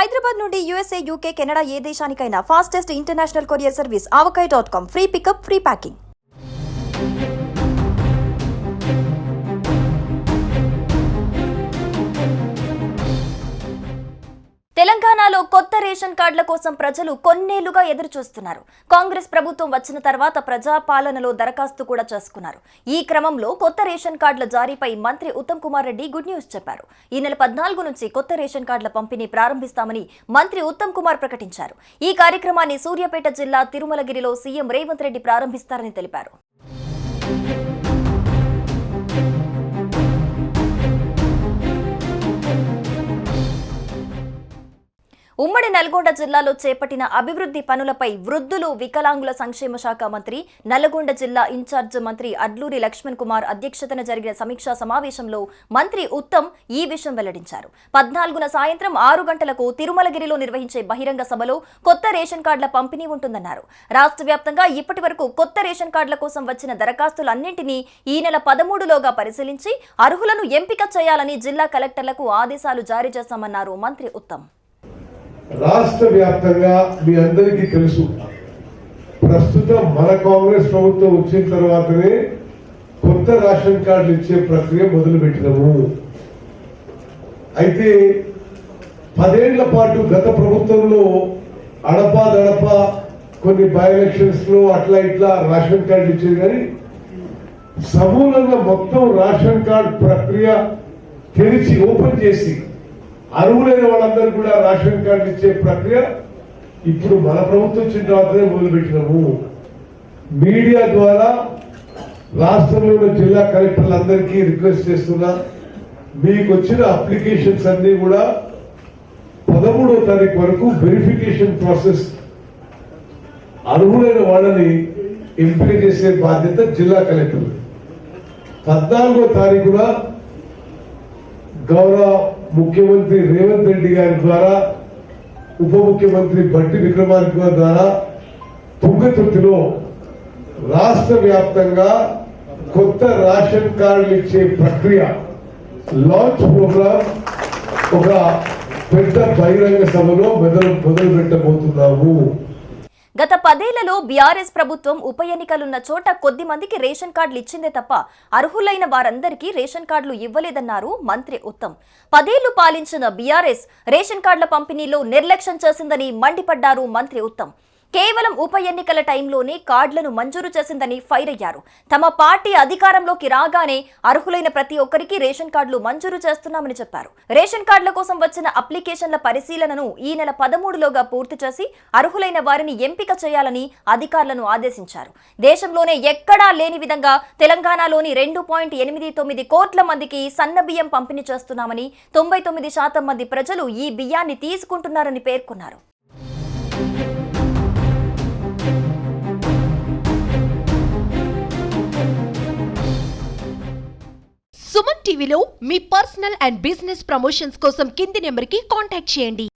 హైదరాబాద్ నుండి USA, UK, Canada ఏ దేశానికైనా fastest international courier service avocai.com. Free pickup, free packing. తెలంగాణలో కొత్త రేషన్ కార్డుల కోసం ప్రజలు కొన్నేళ్లుగా ఎదురుచూస్తున్నారు. కాంగ్రెస్ ప్రభుత్వం వచ్చిన తర్వాత ప్రజాపాలనలో దరఖాస్తు కూడా చేసుకున్నారు. ఈ క్రమంలో కొత్త రేషన్ కార్డుల జారీపై మంత్రి ఉత్తమ్ కుమార్ రెడ్డి గుడ్ న్యూస్ చెప్పారు. ఈ నెల 14 నుంచి కొత్త రేషన్ కార్డుల పంపిణీ ప్రారంభిస్తామని మంత్రి ఉత్తమ్ కుమార్ ప్రకటించారు. ఈ కార్యక్రమాన్ని సూర్యాపేట జిల్లా తిరుమలగిరిలో సీఎం రేవంత్ రెడ్డి ప్రారంభిస్తారని తెలిపారు. ఉమ్మడి నల్గొండ జిల్లాలో చేపట్టిన అభివృద్ధి పనులపై వృద్ధులు, వికలాంగుల సంక్షేమ శాఖ మంత్రి, నల్లగొండ జిల్లా ఇన్ఛార్జ్ మంత్రి అడ్లూరి లక్ష్మణ్ కుమార్ అధ్యక్షతన జరిగిన సమీక్షా సమావేశంలో మంత్రి ఉత్తమ్ ఈ విషయం వెల్లడించారు. 14న సాయంత్రం 6 గంటలకు తిరుమలగిరిలో నిర్వహించే బహిరంగ సభలో కొత్త రేషన్ కార్డుల పంపిణీ ఉంటుందన్నారు. రాష్ట్ర వ్యాప్తంగా ఇప్పటి వరకు కొత్త రేషన్ కార్డుల కోసం వచ్చిన దరఖాస్తులన్నింటినీ ఈ నెల 13లోగా పరిశీలించి అర్హులను ఎంపిక చేయాలని జిల్లా కలెక్టర్లకు ఆదేశాలు జారీ చేశామన్నారు మంత్రి ఉత్తమ్. రాష్ట్ర వ్యాప్తంగా మీ అందరికీ తెలుసు, ప్రస్తుతం మన కాంగ్రెస్ ప్రభుత్వం వచ్చిన తర్వాతనే కొత్త రేషన్ కార్డులు ఇచ్చే ప్రక్రియ మొదలుపెట్టినము. అయితే 10 ఏళ్ల పాటు గత ప్రభుత్వంలో అడపాదడప కొన్ని బై ఎలక్షన్స్ లో అట్లా ఇట్లా రేషన్ కార్డులు ఇచ్చేది, కానీ సమూలంగా మొత్తం రేషన్ కార్డు ప్రక్రియ తెరిచి ఓపెన్ చేసి అర్హులైన వాళ్ళందరూ కూడా రేషన్ కార్డు ఇచ్చే ప్రక్రియ ఇప్పుడు మన ప్రభుత్వం వచ్చిన తర్వాతనే మొదలుపెట్టినాము. మీడియా ద్వారా రాష్ట్రంలో ఉన్న జిల్లా కలెక్టర్లందరికీ రిక్వెస్ట్ చేస్తున్నా, మీకు వచ్చిన అప్లికేషన్స్ అన్ని కూడా 13వ తారీఖు వరకు వెరిఫికేషన్ ప్రాసెస్ అర్హులైన వాళ్ళని ఎంపిక చేసే బాధ్యత జిల్లా కలెక్టర్. 14వ తారీఖున గౌరవ ముఖ్యమంత్రి రేవంత్ రెడ్డి గారి ద్వారా, ఉప ముఖ్యమంత్రి బట్టి విక్రమార్క ద్వారా తుంగతుర్తిలో రాష్ట్ర వ్యాప్తంగా కొత్త రేషన్ కార్డులు ఇచ్చే ప్రక్రియ లాంచ్ ప్రోగ్రాం ఒక పెద్ద బహిరంగ సభలో మొదలు పెట్టబోతున్నాము. గత 10 ఏళ్లలో బీఆర్ఎస్ ప్రభుత్వం ఉప ఎన్నికలున్న చోట కొద్ది మందికి రేషన్ కార్డులు ఇచ్చిందే తప్ప అర్హులైన వారందరికీ రేషన్ కార్డులు ఇవ్వలేదన్నారు మంత్రి ఉత్తమ్. 10 ఏళ్లు పాలించిన బీఆర్ఎస్ రేషన్ కార్డుల పంపిణీలో నిర్లక్ష్యం చేసిందని మండిపడ్డారు మంత్రి ఉత్తమ్. కేవలం ఉప ఎన్నికల టైంలోనే కార్డులను మంజూరు చేసిందని ఫైర్ అయ్యారు. తమ పార్టీ అధికారంలోకి రాగానే అర్హులైన ప్రతి ఒక్కరికి రేషన్ కార్డులు మంజూరు చేస్తున్నామని చెప్పారు. రేషన్ కార్డుల కోసం వచ్చిన అప్లికేషన్ల పరిశీలనను ఈ నెల 13లోగా పూర్తి చేసి అర్హులైన వారిని ఎంపిక చేయాలని అధికారులను ఆదేశించారు. దేశంలోనే ఎక్కడా లేని విధంగా తెలంగాణలోని 2.89 కోట్ల మందికి సన్న బియ్యం పంపిణీ చేస్తున్నామని, 99% మంది ప్రజలు ఈ బియ్యాన్ని తీసుకుంటున్నారని పేర్కొన్నారు. సుమన్ టీవీలో మీ పర్సనల్ అండ్ బిజినెస్ ప్రమోషన్స్ కోసం కింది నెంబర్కి కాంటాక్ట్ చేయండి.